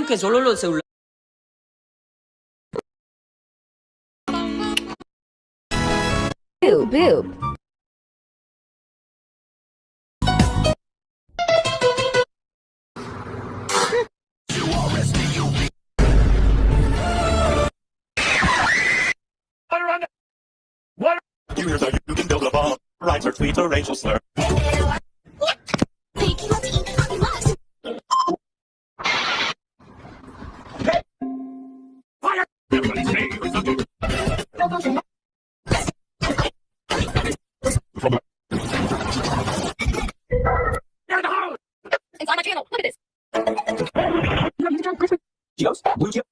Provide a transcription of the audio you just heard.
que solo los celulares. Boob, boob. Here's how you can build a bomb. Rhymes or tweets or racial slur. Fire! Everybody say what's up. You're in the hole! It's on my channel. Look at this. Geos, blue chip.